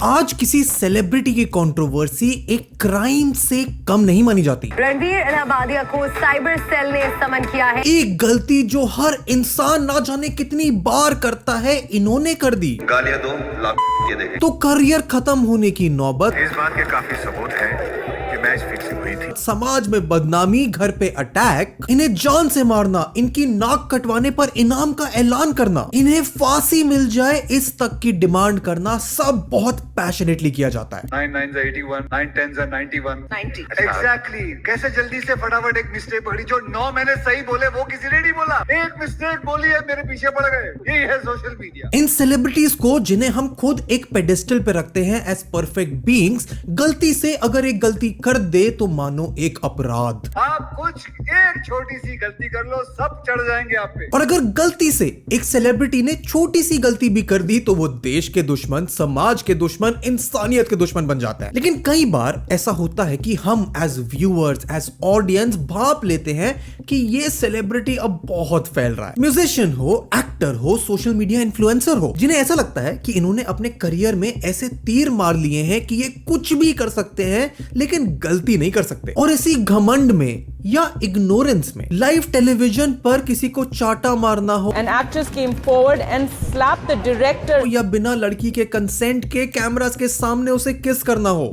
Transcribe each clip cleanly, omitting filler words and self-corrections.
आज किसी सेलिब्रिटी की कंट्रोवर्सी एक क्राइम से कम नहीं मानी जाती। रणवीर इलाहाबादिया को साइबर सेल ने समन किया है। एक गलती जो हर इंसान ना जाने कितनी बार करता है, इन्होंने कर दी। गालियां दो, ये देखें। तो करियर खत्म होने की नौबत, इस बात के काफी सबूत हैं कि मैच फिक्सिंग हुई थी। समाज में बदनामी, घर पे अटैक, इन्हें जान से मारना, इनकी नाक कटवाने पर इनाम का ऐलान करना, इन्हें फांसी मिल जाए इस तक की डिमांड करना, सब बहुत पैशनेटली किया जाता है। 9 9 81, 9 10 91, 90। एग्जैक्टली। कैसे जल्दी से फटाफट एक मिस्टेक पकड़ी, जो 9 मैंने सही बोले वो किसी ने नहीं बोला। एक मिस्टेक बोली है, मेरे पीछे पड़ गए। यही है सोशल मीडिया। इन सेलिब्रिटीज को जिन्हें हम खुद एक पेडेस्टल पे रखते हैं एज परफेक्ट बीइंग्स, गलती से अगर एक गलती कर दे तो मानो एक अपराध। आप कुछ एक छोटी सी गलती कर लो, सब चढ़ जाएंगे आप पे। और अगर गलती से एक सेलिब्रिटी ने छोटी सी गलती भी कर दी तो वो देश के दुश्मन, समाज के दुश्मन, इंसानियत के दुश्मन बन जाता है। लेकिन कई बार ऐसा होता है कि हम एज व्यूअर्स, एज ऑडियंस भाप लेते हैं कि ये सेलिब्रिटी अब बहुत फैल रहा है। म्यूजिशियन हो, एक्टर हो, सोशल मीडिया इन्फ्लुएंसर हो, जिन्हें ऐसा लगता है कि इन्होंने अपने करियर में ऐसे तीर मार लिए हैं कि ये कुछ भी कर सकते हैं लेकिन गलती नहीं कर सकते। और इसी घमंड में या इग्नोरेंस में लाइव टेलीविजन पर किसी को चाटा मारना हो, An actress came forward and slapped the director. या बिना लड़की के कंसेंट के कैमरास के सामने उसे किस करना हो।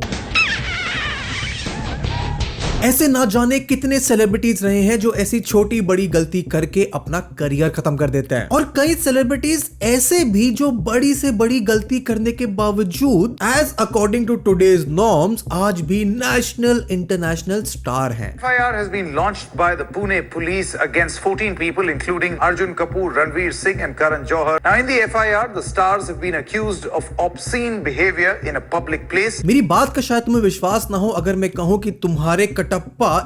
ऐसे ना जाने कितने सेलिब्रिटीज रहे हैं जो ऐसी छोटी बड़ी गलती करके अपना करियर खत्म कर देते हैं। और कई सेलिब्रिटीज ऐसे भी जो बड़ी से बड़ी गलती करने के बावजूद as according to today's norms आज भी नेशनल इंटरनेशनल स्टार हैं। FIR has been launched by the Pune police against 14 people including Arjun Kapoor, Ranveer Singh and Karan Johar. Now in the FIR, the stars have been accused of obscene behavior in a public place. मेरी बात का शायद तुम्हें विश्वास ना हो अगर मैं कहूं कि तुम्हारे कटप्पा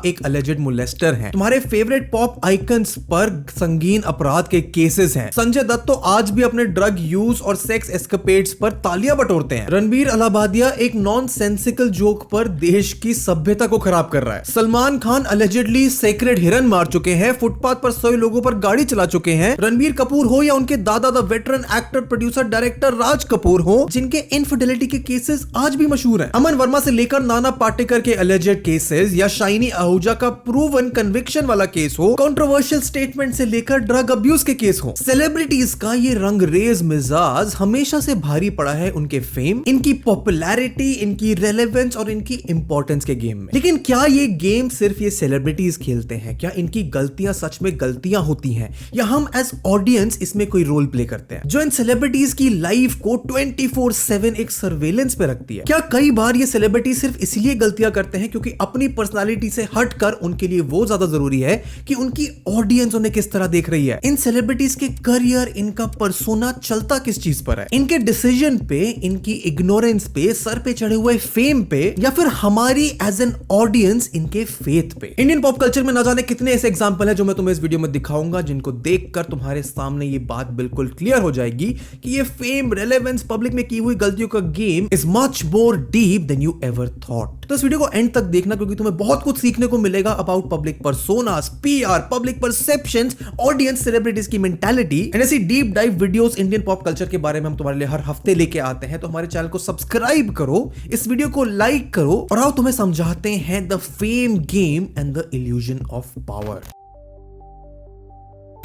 एक अलेजेड मोलेस्टर हैं। तुम्हारे फेवरेट पॉप आइकन्स पर संगीन अपराध के केसेस हैं। संजय दत्त तो आज भी अपने ड्रग यूज और सेक्स एस्केपेड्स पर तालियां बटोरते हैं। रणवीर इलाहाबादिया एक नॉन सेंसिकल जोक पर देश की सभ्यता को खराब कर रहा है। सलमान खान अलेजेडली सेक्रेड हिरन मार चुके हैं, फुटपाथ पर सोए लोगों पर गाड़ी चला चुके हैं। रणवीर कपूर हो या उनके दादा the veteran actor, producer, director Raj Kapoor हो, जिनके इनफिडेलिटी के केसेस आज भी मशहूर हैं। अमन वर्मा से लेकर नाना पाटेकर के अलेजेड केसेस या शाइनी आहूजा का प्रूवन कन्विक्शन वाला केस हो, कंट्रोवर्शियल स्टेटमेंट से लेकर ड्रग अब्यूज के केस हो, सेलिब्रिटीज का ये रंगरेज मिजाज हमेशा से भारी पड़ा है उनके फेम, इनकी पॉपुलैरिटी, इनकी रेलेवेंस और इनकी इंपॉर्टेंस के गेम में। लेकिन क्या ये गेम सिर्फ ये सेलिब्रिटीज खेलते हैं? क्या इनकी गलतियां सच में गलतियां होती हैं या हम एज ऑडियंस इसमें कोई रोल प्ले करते हैं जो इन सेलिब्रिटीज की लाइफ को 24/7 एक सर्वेलेंस पे रखती है? क्या कई बार ये सेलिब्रिटी सिर्फ इसलिए गलतियां करते हैं क्योंकि अपनी पर्सनालिटी से हटकर उनके लिए वो ज्यादा जरूरी है कि उनकी ऑडियंस उन्हें किस तरह देख रही है? इन सेलिब्रिटीज के करियर, इनका पर्सोना चलता किस चीज पर है? इनके डिसीजन पे, इनकी इग्नोरेंस पे, सर पे चढ़े हुए फेम पे, या फिर हमारी एज एन ऑडियंस इनके फेथ पे? इंडियन पॉप कल्चर में ना जाने कितने ऐसे एग्जांपल है जो मैं तुम्हें इस वीडियो में दिखाऊंगा, जिनको देखकर तुम्हारे सामने ये बात बिल्कुल क्लियर हो जाएगी कि ये फेम, रेलेवेंस, पब्लिक में की हुई गलतियों का game is much more deep than you ever thought. तो इस वीडियो को एंड तक देखना क्योंकि तुम्हें बहुत कुछ सीखने को मिलेगा about public personas, PR, public perceptions, audience, celebrities की मेंटालिटी एंड ऐसी deep dive videos Indian pop culture के बारे में हम तुम्हारे लिए हर हफ्ते लेके आते हैं। तो हमारे चैनल को सब्सक्राइब करो, इस वीडियो को लाइक करो और आओ तुम्हें समझाते हैं the fame game and the illusion of power.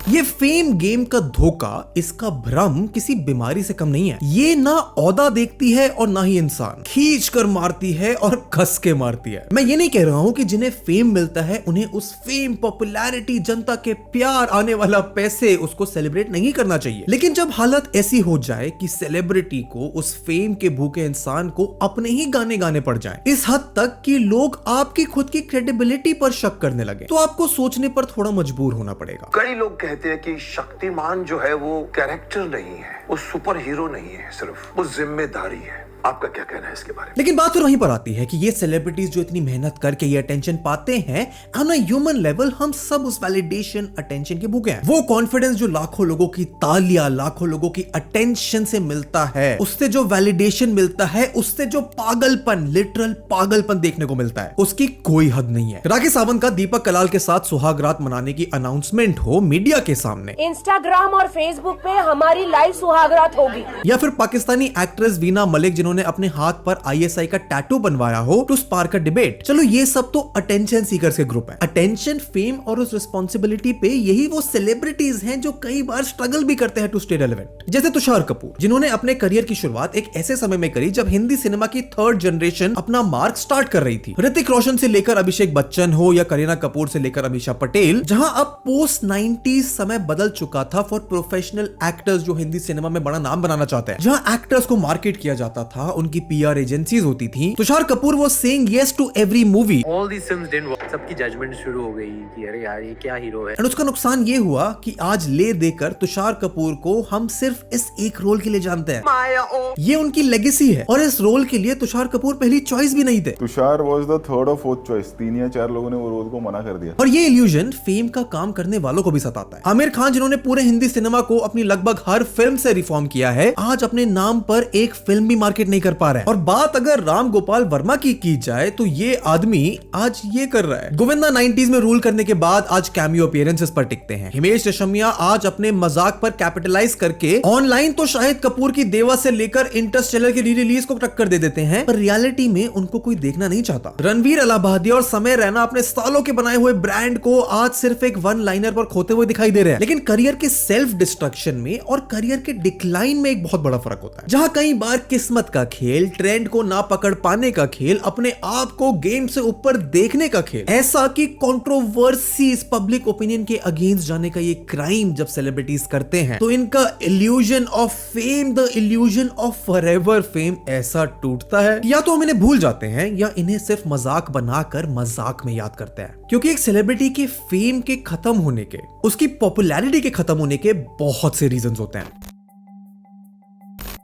ये फेम गेम का धोखा, इसका भ्रम किसी बीमारी से कम नहीं है। ये ना औदा देखती है और ना ही इंसान, खींच कर मारती है और कस के मारती है। मैं ये नहीं कह रहा हूं कि जिन्हें फेम मिलता है उन्हें उस फेम, पॉपुलैरिटी, जनता के प्यार, आने वाला पैसे उसको सेलिब्रेट नहीं करना चाहिए। लेकिन जब हालत ऐसी हो जाए कि सेलिब्रिटी को, उस फेम के भूखे इंसान को अपने ही गाने गाने पड़ जाए, इस हद तक कि लोग आपकी खुद की क्रेडिबिलिटी पर शक करने लगे, तो आपको सोचने पर थोड़ा मजबूर होना पड़ेगा। कई लोग कहते हैं कि शक्तिमान जो है वो कैरेक्टर नहीं है, वो सुपर हीरो नहीं है, सिर्फ वो जिम्मेदारी है। आपका क्या कहना है इसके बारे में? लेकिन बात फिर वहीं पर आती है कि ये सेलिब्रिटीज जो इतनी मेहनत करके ये अटेंशन पाते हैं, ऑन अ ह्यूमन लेवल हम सब उस वैलिडेशन, अटेंशन के भूखे हैं। वो कॉन्फिडेंस जो लाखों लोगों की तालियां, लाखों लोगों की अटेंशन से मिलता है, उससे जो वैलिडेशन मिलता है, उससे जो पागलपन, लिटरल पागलपन देखने को मिलता है, उसकी कोई हद नहीं है। राखी सावंत का दीपक कलाल के साथ सुहाग रात मनाने की अनाउंसमेंट हो मीडिया के सामने, इंस्टाग्राम और फेसबुक पे हमारी लाइव सुहाग रात होगी, या फिर पाकिस्तानी एक्ट्रेस वीना मलिक जिन्होंने जिन्होंने अपने हाथ पर ISI का टैटू बनवाया हो टू स्पार्क अ डिबेट। चलो ये सब तो अटेंशन सीकर्स के ग्रुप है। अटेंशन, फेम और उस रिस्पॉन्सिबिलिटी पे यही वो सेलिब्रिटीज हैं जो कई बार स्ट्रगल भी करते हैं टू स्टे रेलेवेंट। जैसे तुषार कपूर, जिन्होंने अपने करियर की शुरुआत एक ऐसे समय में करी जब हिंदी सिनेमा की थर्ड जनरेशन अपना मार्क स्टार्ट कर रही थी। ऋतिक रोशन से लेकर अभिषेक बच्चन हो या करीना कपूर से लेकर अमीषा पटेल, जहां अब पोस्ट 90s समय बदल चुका था फॉर प्रोफेशनल एक्टर्स जो हिंदी सिनेमा में बड़ा नाम बनाना चाहते हैं। जहां एक्टर्स को मार्केट किया जाता था, उनकी PR एजेंसीज होती थी, तुषार कपूर वो saying yes to every movie. All these films didn't work. सबकी जजमेंट शुरू हो गई कि अरे यार ये क्या हीरो है। और उसका नुकसान ये हुआ कि आज ले देकर तुषार कपूर को हम सिर्फ इस एक रोल के लिए जानते हैं। ये उनकी लेगेसी है और इस रोल के लिए तुषार कपूर पहली चॉइस भी नहीं थे। तुषार वाज द थर्ड और फोर्थ चॉइस, 3 या 4 लोगों ने वो रोल को मना कर दिया। और ये इल्यूजन फेम का काम करने वालों को भी सताता है। आमिर खान, जिन्होंने पूरे हिंदी सिनेमा को अपनी लगभग हर फिल्म से रिफॉर्म किया है, आज अपने नाम पर एक फिल्म भी मार्केट नहीं कर पा रहा है। और बात अगर राम गोपाल वर्मा की जाए तो ये आदमी आज ये कर रहा है। गोविंदा 90s में रूल करने के बाद आज कैमियो अपीयरेंसेस पर टिकते हैं। हिमेश रेशमिया आज अपने मजाक पर कैपिटलाइज करके ऑनलाइन तो शाहिद कपूर की देवा से लेकर इंटरस्टेलर की री रिलीज को टक्कर दे देते हैं, पर रियलिटी में उनको कोई देखना नहीं चाहता। रणवीर इलाहाबादी और समय रैना अपने सालों के बनाए हुए ब्रांड को आज सिर्फ एक वन लाइनर पर खोते हुए दिखाई दे रहे हैं। लेकिन करियर के सेल्फ डिस्ट्रक्शन में और करियर के डिक्लाइन में एक बहुत बड़ा फर्क होता है। जहां कई बार किस्मत का खेल, ट्रेंड को ना पकड़ पाने का खेल, अपने आप को गेम से ऊपर देखने का खेल, ऐसा कि कंट्रोवर्सीज, पब्लिक ओपिनियन के अगेंस्ट जाने का ये क्राइम जब सेलिब्रिटीज करते हैं तो इनका illusion of fame, the illusion of forever fame ऐसा टूटता है, या तो हम इन्हें भूल जाते हैं या इन्हें सिर्फ मजाक बनाकर मजाक में याद करते हैं। क्योंकि एक सेलिब्रिटी के फेम के खत्म होने के, उसकी पॉपुलैरिटी के खत्म होने के बहुत से रीजंस होते हैं।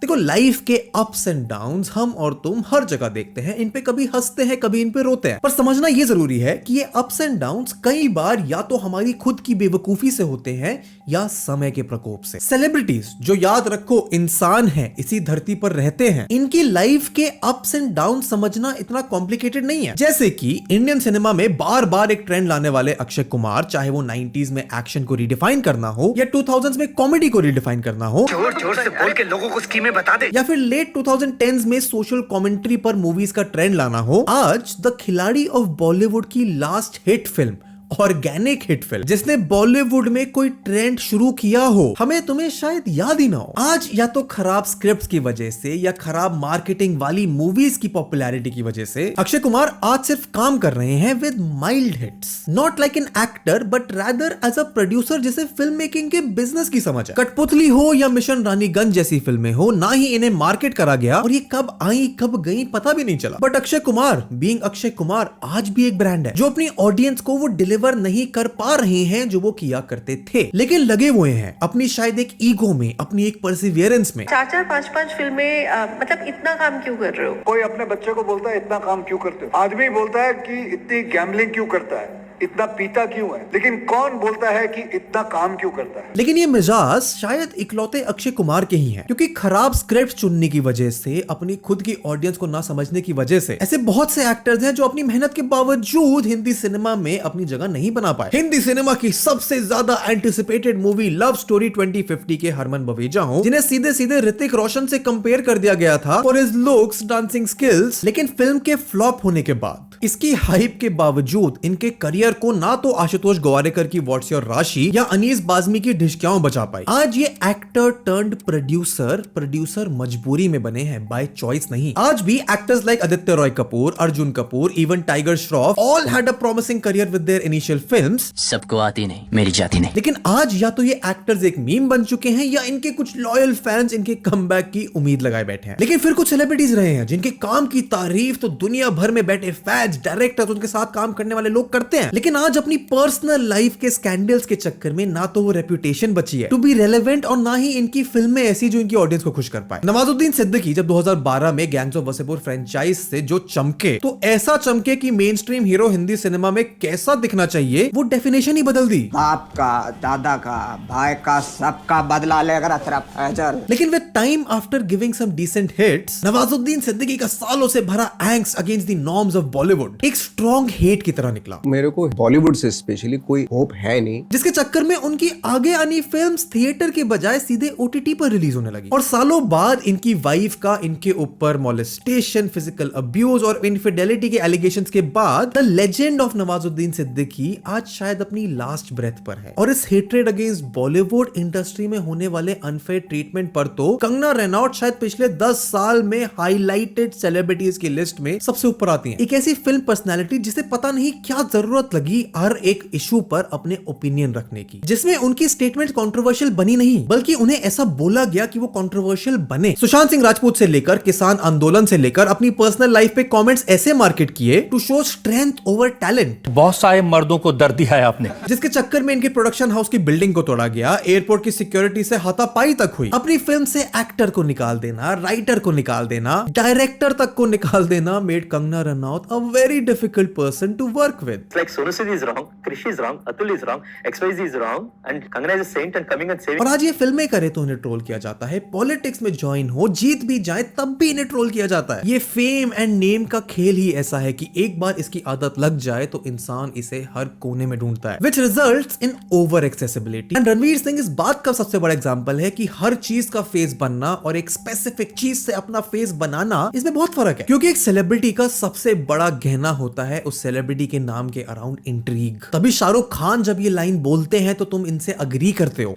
देखो, लाइफ के अप्स एंड डाउन्स हम और तुम हर जगह देखते हैं। इन पे कभी हंसते हैं, कभी इन पे रोते हैं। पर समझना ये जरूरी है कि ये अप्स एंड डाउन्स कई बार या तो हमारी खुद की बेवकूफी से होते हैं या समय के प्रकोप से। सेलिब्रिटीज, जो याद रखो इंसान हैं, इसी धरती पर रहते हैं, इनकी लाइफ के अप्स एंड डाउन समझना इतना कॉम्प्लिकेटेड नहीं है। जैसे कि इंडियन सिनेमा में बार बार एक ट्रेंड लाने वाले अक्षय कुमार, चाहे वो 90s में एक्शन को रिडिफाइन करना हो या 2000s में कॉमेडी को रिडिफाइन करना हो, जोर जोर से बोल के लोगों को स्कीमें बता दे, या फिर लेट 2010s में सोशल कमेंट्री पर मूवीज का ट्रेंड लाना हो, आज द खिलाड़ी ऑफ बॉलीवुड की last hit film, organic hit film, जिसने बॉलीवुड में कोई ट्रेंड शुरू किया हो, हमें तुम्हें शायद याद ही ना हो। आज या तो खराब स्क्रिप्ट्स की वजह से या खराब मार्केटिंग वाली मूवीज की पॉपुलैरिटी की वजह से अक्षय कुमार आज सिर्फ काम कर रहे हैं with mild hits, not like an actor but rather as a producer, जिसे फिल्म मेकिंग के बिजनेस की समझ है। कठपुतली हो या मिशन रानीगंज जैसी फिल्में हो, ना ही इन्हें मार्केट करा गया और ये कब आई कब गई पता भी नहीं चला। बट अक्षय कुमार बीइंग अक्षय कुमार आज भी एक ब्रांड है जो अपनी ऑडियंस को वो डिलीवर नहीं कर पा रहे हैं जो वो किया करते थे, लेकिन लगे हुए हैं अपनी शायद एक ईगो में, अपनी एक परसिवियरेंस में। 4-4, 5-5 फिल्में, मतलब इतना काम क्यों कर रहे हो? कोई अपने बच्चे को बोलता है इतना काम क्यों करते हो, आदमी बोलता है कि इतनी गैम्बलिंग क्यों करता है, इतना पीता क्यों है, लेकिन कौन बोलता है कि इतना काम क्यों करता है? लेकिन ये मिजाज शायद इकलौते अक्षय कुमार के ही हैं, क्योंकि खराब स्क्रिप्ट चुनने की वजह से, अपनी खुद की ऑडियंस को ना समझने की वजह से ऐसे बहुत से एक्टर्स हैं जो अपनी मेहनत के बावजूद हिंदी सिनेमा में अपनी जगह नहीं बना पाए। हिंदी सिनेमा की सबसे ज्यादा एंटिसिपेटेड मूवी लव स्टोरी 2050 के हरमन बवेजा हो, जिन्हें सीधे सीधे ऋतिक रोशन से कंपेयर कर दिया गया था for his looks, dancing skills, लेकिन फिल्म के फ्लॉप होने के बाद, इसकी हाइप के बावजूद इनके करियर को ना तो आशुतोष गोवारिकर की व्हाट्स योर राशि या अनीस बाज़मी की ढिशक्याओं बचा पाई। आज ये एक्टर टर्न्ड प्रोड्यूसर मजबूरी में बने हैं, बाय चॉइस नहीं। आज भी actors like Aditya Roy Kapoor, Arjun Kapoor, even tiger Shroff all had a promising career with their initial films. सबको आती नहीं, मेरी जाती नहीं। लेकिन आज या तो ये एक्टर्स एक मीम बन चुके हैं या इनके कुछ लॉयल फैंस इनके कमबैक की उम्मीद लगाए बैठे हैं। लेकिन फिर कुछ सेलिब्रिटीज रहे हैं जिनके काम की तारीफ तो दुनिया भर में बैठे फैंस, डायरेक्टर्स, उनके साथ काम करने वाले लोग करते हैं, लेकिन आज अपनी पर्सनल लाइफ के स्कैंडल्स के चक्कर में ना तो वो रेपुटेशन बची है टू बी रेलेवेंट और ना ही इनकी फिल्में ऐसी जो इनकी ऑडियंस को खुश कर पाए। नवाजुद्दीन सिद्दीकी जब 2012 में गैंग्स ऑफ वसेपुर फ्रेंचाइज से जो चमके, तो ऐसा चमके कि main stream hero Hindi cinema में कैसा दिखना चाहिए वो डेफिनेशन ही बदल दी। बाप का, दादा का, भाई का, सबका बदला लेकर अतरफ फैजल। लेकिन with time after giving some decent hits, Nawazuddin Siddiqui का सालों से भरा angst against the norms of Bollywood Bollywood एक स्ट्रॉन्ग हेट की तरह निकला। मेरे को बॉलीवुड से स्पेशली कोई होप है नहीं, जिसके चक्कर में उनकी आगे आनी फिल्म्स थिएटर के बजाय सीधे OTT पर रिलीज होने लगी। और सालों बाद इनकी वाइफ का इनके ऊपर मोलेस्टेशन, फिजिकल अब्यूज और इनफिडेलिटी के एलिगेशंस के बाद the legend of Nawazuddin Siddiqui आज शायद अपनी लास्ट ब्रेथ पर है। और इस हेट्रेड अगेंस्ट बॉलीवुड इंडस्ट्री में होने वाले अनफेयर ट्रीटमेंट पर तो कंगना रनौत शायद पिछले 10 साल में हाईलाइटेड सेलिब्रिटीज की लिस्ट में सबसे ऊपर आती हैं। एक ऐसी फिल्म पर्सनालिटी जिसे पता नहीं क्या जरूरत लगी हर एक इशू पर अपने ओपिनियन रखने की, जिसमें उनकी स्टेटमेंट कंट्रोवर्शियल बनी नहीं बल्कि उन्हें ऐसा बोला गया कि वो कंट्रोवर्शियल बने। सुशांत सिंह राजपूत से लेकर किसान आंदोलन से लेकर अपनी पर्सनल लाइफ पे कमेंट्स ऐसे मार्केट किए to show strength over talent. बहुत सारे मर्दों को दर्द दिया है आपने, जिसके चक्कर में इनके प्रोडक्शन हाउस की बिल्डिंग को तोड़ा गया, एयरपोर्ट की सिक्योरिटी से हाथापाई तक हुई। अपनी फिल्म से एक्टर को निकाल देना, राइटर को निकाल देना, डायरेक्टर तक को निकाल देना made Kangana Ranaut a very difficult person to work with. Like Sonu Sood is wrong, Krish is wrong, Atul is wrong, XYZ is wrong, and Kangana is a saint and coming and saving. और आज ये फिल्में करे तो इन्हें troll किया जाता है, पॉलिटिक्स में ज्वाइन हो, जीत भी जाए तब भी इन्हें ट्रोल किया जाता है। ये फेम एंड नेम का खेल ही ऐसा है कि एक बार इसकी आदत लग जाए तो इंसान इसे हर कोने में ढूंढता है, which results in over accessibility. And Ranveer Singh इस बात का सबसे बड़ा एग्जांपल है कि हर चीज का फेस बनना और एक स्पेसिफिक चीज से अपना फेस बनाना, इसमें बहुत फर्क है। क्योंकि एक सेलिब्रिटी का सबसे बड़ा गहना होता है उस सेलिब्रिटी के नाम के अराउंड इंट्रीग। तभी शाहरुख खान जब ये लाइन बोलते हैं तो तुम इनसे अग्री करते हो।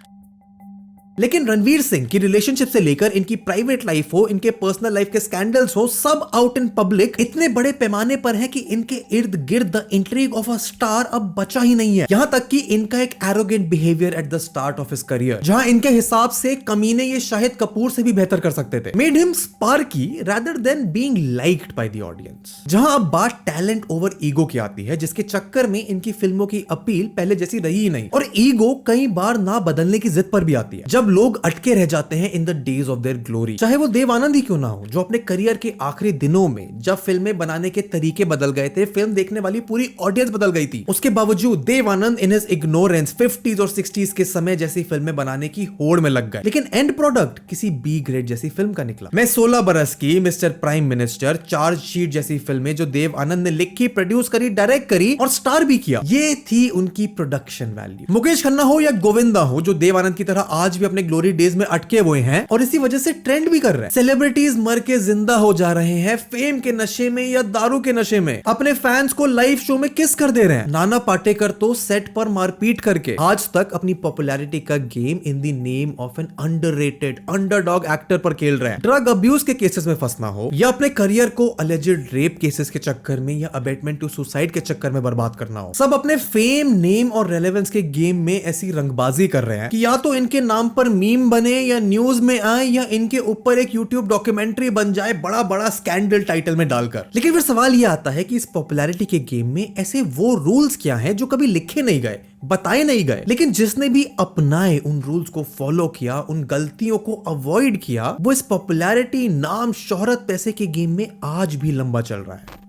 लेकिन रणवीर सिंह की रिलेशनशिप से लेकर इनकी प्राइवेट लाइफ हो, इनके पर्सनल लाइफ के स्कैंडल्स हो, सब आउट इन पब्लिक इतने बड़े पैमाने पर है कि इनके इर्द गिर्द the intrigue of a star अब बचा ही नहीं है। यहां तक कि इनका एक arrogant behaviour at the start of his career, जहां इनके हिसाब से कमीने ये शाहिद कपूर से भी बेहतर कर सकते थे, made him Sparky rather than being liked by the audience. जहां अब बात टैलेंट ओवर ईगो की आती है, जिसके चक्कर में इनकी फिल्मों की अपील पहले जैसी रही ही नहीं, और ईगो कई बार ना बदलने की जिद पर भी आती है। जब लोग अटके रह जाते हैं in the days of their glory, चाहे वो देव आनंद ही क्यों ना हो, जो अपने करियर के आखिरी दिनों में जब फिल्में बनाने के तरीके बदल गए थे, फिल्म देखने वाली पूरी ऑडियंस बदल गई थी, उसके बावजूद Dev Anand in his ignorance 50s और 60s के समय जैसी फिल्में बनाने की होड़ में लग गए, लेकिन एंड प्रोडक्ट किसी बी ग्रेड जैसी फिल्म का निकला। मैं 16 बरस की, मिस्टर प्राइम मिनिस्टर, चार्जशीट जैसी फिल्में जो देव आनंद ने लिखी, प्रोड्यूस करी, डायरेक्ट करी और स्टार भी किया, ये थी उनकी प्रोडक्शन वैल्यू। मुकेश खन्ना हो या गोविंदा हो, जो देव आनंद की तरह आज भी अपने ग्लोरी डेज में अटके हुए हैं और इसी वजह से ट्रेंड भी कर रहे हैं। सेलिब्रिटीज मर के जिंदा हो जा रहे हैं, फेम के नशे में या दारू के नशे में, अपने फैंस को लाइव शो में किस कर दे रहे हैं। नाना पाटेकर तो सेट पर मारपीट करके आज तक अपनी पॉपुलैरिटी का game in the name of N underrated underdog actor पर खेल रहे हैं। ड्रग अब्यूज के केसेस में फंसना हो या अपने करियर को अलेजेड रेप केसेस के चक्कर में या अबेटमेंट टू सुसाइड के चक्कर में बर्बाद करना हो, सब अपने फेम, नेम और रेलेवेंस के गेम में ऐसी रंगबाजी कर रहे हैं कि या तो इनके नाम पर मीम बने या न्यूज में आए या इनके ऊपर एक यूट्यूब डॉक्यूमेंट्री बन जाए बड़ा बड़ा स्कैंडल टाइटल में डालकर। लेकिन फिर सवाल यह आता है कि इस पॉपुलैरिटी के गेम में ऐसे वो रूल्स क्या हैं जो कभी लिखे नहीं गए, बताए नहीं गए, लेकिन जिसने भी अपनाए उन रूल्स को फॉलो किया, उन गलतियों को अवॉइड किया, वो इस पॉपुलैरिटी, नाम, शोहरत, पैसे के गेम में आज भी लंबा चल रहा है।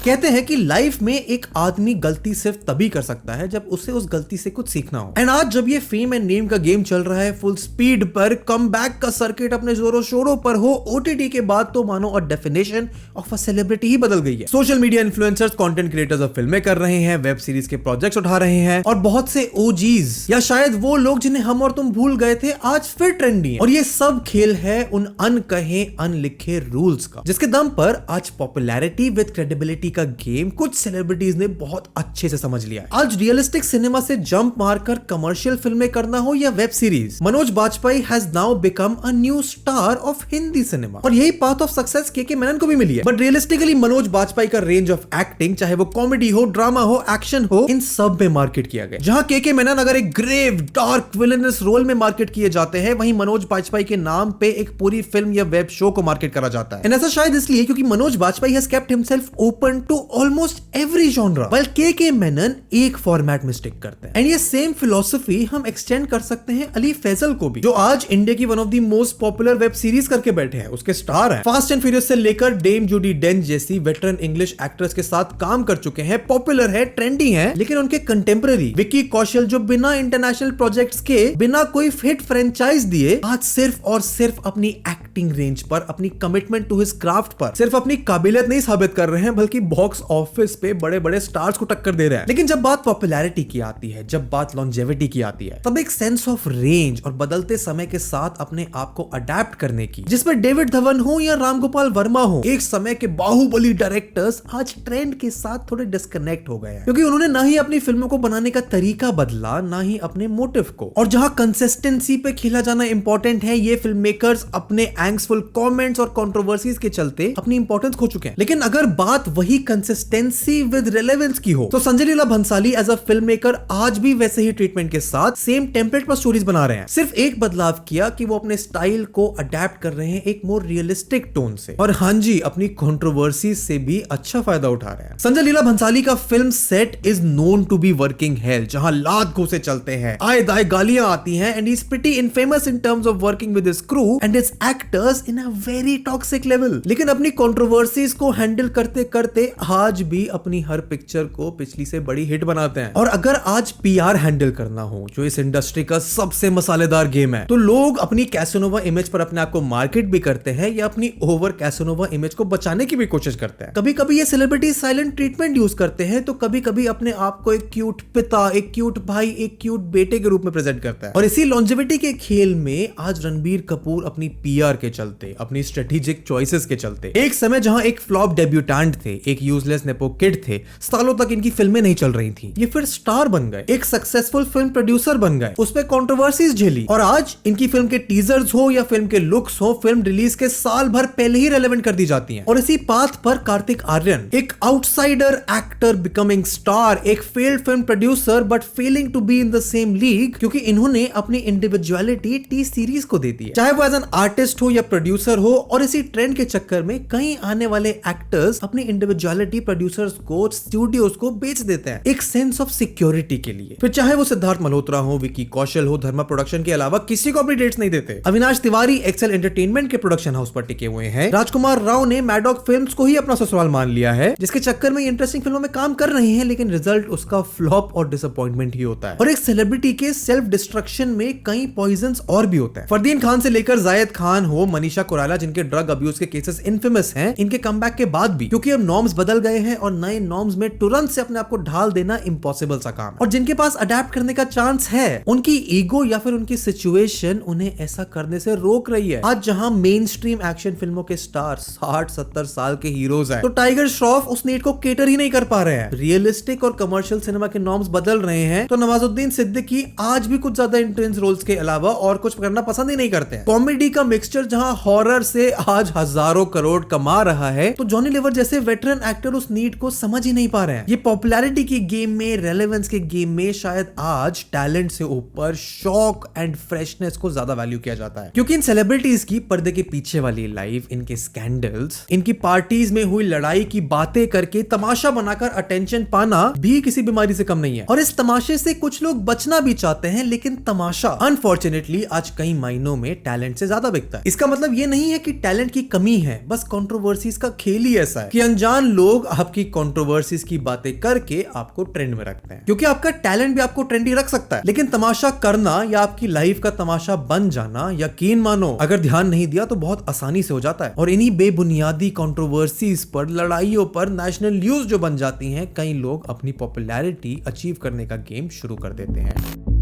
कहते हैं कि लाइफ में एक आदमी गलती सिर्फ तभी कर सकता है जब उसे उस गलती से कुछ सीखना हो। एंड आज जब ये फेम एंड नेम का गेम चल रहा है फुल स्पीड पर, कमबैक का सर्किट अपने जोरों शोरों पर हो, ओटीटी के बाद तो मानो और डेफिनेशन ऑफ अ सेलिब्रिटी ही बदल गई है। Social media influencers, content creators अब फिल्में कर रहे हैं, वेब सीरीज के प्रोजेक्ट्स उठा रहे हैं, और बहुत से ओजीज या शायद वो लोग जिन्हें हम और तुम भूल गए थे आज फिर ट्रेंडी हैं। और ये सब खेल है उन अनकहे, अनलिखे रूल्स का, जिसके दम पर आज पॉपुलैरिटी विद क्रेडिबिलिटी का गेम कुछ सेलिब्रिटीज ने बहुत अच्छे से समझ लिया है। आज रियलिस्टिक सिनेमा से जंप मारकर कमर्शियल फिल्में करना हो या web series, Manoj Bajpayee has now become a new star of Hindi cinema, और यही पाथ ऑफ सक्सेस के मेनन को भी मिली है। बट रियलिस्टिकली मनोज बाजपेयी का रेंज ऑफ एक्टिंग, चाहे वो कॉमेडी हो, ड्रामा हो, एक्शन हो, इन सब में मार्केट किया गया। जहां के मेनन अगर एक ग्रेव, डार्क, विलेनस रोल में मार्केट किए जाते हैं, वहीं मनोज बाजपेयी के नाम पे एक पूरी फिल्म या वेब शो को मार्केट करा जाता है। ऐसा शायद इसलिए क्योंकि Manoj Bajpayee has kept himself open to almost every genre, while K Menon एक फॉर्मेट मिस्टेक करते हैं। एंड ये सेम फिलोसफी हम एक्सटेंड कर सकते हैं अली फैजल को भी, जो आज इंडिया की one of the most popular web series करके बैठे हैं, उसके स्टार हैं। फास्ट एंड फ्यूरियस से लेकर डेम जूडी डेंच जैसी वेटरन इंग्लिश एक्ट्रेस के साथ काम कर चुके हैं, पॉपुलर है, ट्रेंडी है, लेकिन उनके कंटेम्पररी विक्की कौशल जो बिना इंटरनेशनल प्रोजेक्ट्स के, बिना कोई हिट फ्रेंचाइज दिए, आज सिर्फ और सिर्फ अपनी एक्टिंग रेंज पर, अपनी कमिटमेंट टू हिज क्राफ्ट पर सिर्फ अपनी काबिलियत नहीं साबित कर रहे हैं, बल्कि बॉक्स ऑफिस पे बड़े बड़े स्टार्स को टक्कर दे रहे हैं। लेकिन जब बात पॉपुलैरिटी की आती है, जब बात लॉन्जेविटी की आती है, तब एक सेंस ऑफ रेंज और बदलते समय के साथ अपने आप को अडेप्ट करने की, जिसमें डेविड धवन हो या रामगोपाल वर्मा हो, एक समय के बाहुबली डायरेक्टर्स आज ट्रेंड के साथ थोड़े डिस्कनेक्ट हो गए हैं, क्योंकि उन्होंने ना ही अपनी फिल्मों को बनाने का तरीका बदला, ना ही अपने मोटिव को। और जहां कंसिस्टेंसी पे खेला जाना इंपॉर्टेंट है, ये फिल्म मेकर्स अपने एंग्सफुल कमेंट्स और कंट्रोवर्सीज के चलते अपनी इंपॉर्टेंस खो चुके हैं। लेकिन अगर बात वही कंसिस्टेंसी विद रिलेवेंस की हो, तो Sanjay Leela Bhansali as a film maker आज भी वैसे ही ट्रीटमेंट के साथ सेम टेम्पलेट पर स्टोरीज बना रहे हैं। सिर्फ एक बदलाव किया कि वो अपने स्टाइल को अडेप्ट कर रहे हैं एक मोर रियलिस्टिक टोन से, और हाँ जी, अपनी कंट्रोवर्सी से भी अच्छा फायदा उठा रहे हैं। संजय लीला भंसाली का film set is known to be working hell, जहां लात घोसे चलते हैं, आए दाए गालियां आती हैं, and he is pretty infamous in terms of working with his crew and his actors in a very toxic level. लेकिन अपनी कंट्रोवर्सीज को हैंडल करते करते आज भी अपनी हर पिक्चर को पिछली से बड़ी हिट बनाते हैं। और अगर आज पीआर हैंडल करना हो, जो इस इंडस्ट्री का सबसे मसालेदार गेम है, तो लोग अपनी कैसोनोवा इमेज पर अपने आप को मार्केट भी करते हैं या अपनी ओवर कैसोनोवा इमेज को बचाने की भी कोशिश करते हैं। कभी कभी ये सेलिब्रिटी साइलेंट ट्रीटमेंट यूज करते हैं, तो कभी कभी अपने आप को एक क्यूट पिता, एक क्यूट भाई, एक क्यूट बेटे के रूप में प्रेजेंट करता है। और इसी लॉन्जेविटी के खेल में आज रणबीर कपूर अपनी पीआर के चलते, अपनी स्ट्रेटेजिक चॉइसेस के चलते, एक समय जहां एक फ्लॉप डेब्यूटेंट थे, एक यूजलेस नेपो किड थे, सालों तक इनकी फिल्में नहीं चल रही थी, ये फिर स्टार बन गए, एक सक्सेसफुल फिल्म प्रोड्यूसर बन गए, उस पे कंट्रोवर्सीज झेली, और आज इनकी फिल्म के टीजर्स हो या फिल्म के लुक्स हो, फिल्म रिलीज के साल भर पहले ही रेलेवेंट कर दी जाती हैं। और इसी पाथ पर कार्तिक आर्यन, एक आउटसाइडर एक्टर बिकमिंग स्टार, एक failed film producer but failing to be in the same league, क्योंकि इन्होंने अपनी इंडिविजुअलिटी टी सीरीज को दे दी है, चाहे वो एज एन आर्टिस्ट हो या प्रोड्यूसर हो। और इसी ट्रेंड के चक्कर में कई आने वाले एक्टर्स अपनी इंडिविजुअलिटी प्रोड्यूसर्स को, स्टूडियोज को बेच देते हैं एक सेंस ऑफ सिक्योरिटी के लिए। फिर चाहे वो सिद्धार्थ मल्होत्रा हो, विकी कौशल हो, धर्मा प्रोडक्शन के अलावा किसी को अपनी डेट्स नहीं देते। अविनाश तिवारी एक्सेल एंटरटेनमेंट के प्रोडक्शन हाउस पर टिके हुए हैं। राजकुमार राव ने मैडॉक फिल्म्स को ही अपना ससुराल मान लिया है, जिसके चक्कर में इंटरेस्टिंग फिल्मों में काम कर रहे हैं, लेकिन रिजल्ट उसका फ्लॉप और डिसअपॉइंटमेंट ही होता है। और एक सेलिब्रिटी के सेल्फ डिस्ट्रक्शन में कई पॉइजन्स और भी होते हैं। फरदीन खान से लेकर जायद खान हो, मनीषा कोइराला जिनके ड्रग अब्यूज के केसेस इनफेमस हैं, इनके कमबैक के बाद भी, क्योंकि अब नॉर्म्स बदल गए हैं और नए नॉर्म्स में तुरंत से अपने आप को ढाल देना इम्पॉसिबल सा काम है। और जिनके पास अडेप्ट करने का चांस है, उनकी ईगो या फिर उनकी सिचुएशन उन्हें ऐसा करने से रोक रही है। आज जहां मेन स्ट्रीम एक्शन फिल्मों के स्टार 60-70 साल के हीरोज हैं, तो टाइगर श्रॉफ उस नीड को केटर ही नहीं कर पा रहे हैं। रियलिस्टिक और कमर्शियल सिनेमा के नॉर्म्स बदल रहे हैं, तो नवाजुद्दीन सिद्दीकी आज भी कुछ ज्यादा इंटेंस रोल्स के अलावा और कुछ करना पसंद ही नहीं करते हैं। कॉमेडी का मिक्सचर जहां हॉरर से आज हजारों करोड़ कमा रहा है, तो जॉनी लीवर जैसे वेटरन एक्टर उस नीड को समझ ही नहीं पा रहे हैं। ये पॉपुलैरिटी की गेम में, रेलेवेंस के गेम में शायद आज टैलेंट से ऊपर शॉक एंड फ्रेशनेस को ज्यादा वैल्यू किया जाता है, क्योंकि इन सेलिब्रिटीज की पर्दे के पीछे वाली लाइफ, इनके स्कैंडल्स, इनकी पार्टीज में हुई लड़ाई की बातें करके तमाशा बनाकर अटेंशन पाना भी किसी बीमारी से कम नहीं है। और इस तमाशे से कुछ लोग बचना भी चाहते हैं, लेकिन तमाशा अनफॉर्चुनेटली आज कई मायनों में टैलेंट से ज्यादा बिकता है। इसका मतलब ये नहीं है कि टैलेंट की कमी है, बस कंट्रोवर्सीज का खेल ही ऐसा है कि अनजान लोग आपकी कंट्रोवर्सीज की बातें करके आपको ट्रेंड में रखते हैं, क्योंकि आपका टैलेंट भी आपको ट्रेंडी रख सकता है, लेकिन तमाशा करना या आपकी लाइफ का तमाशा बन जाना, यकीन मानो अगर ध्यान नहीं दिया तो बहुत आसानी से हो जाता है। और इन्हीं बेबुनियादी कंट्रोवर्सीज पर, लड़ाइयों पर नेशनल न्यूज जो बन जाती हैं, कई लोग अपनी पॉपुलैरिटी अचीव करने का गेम शुरू कर देते हैं।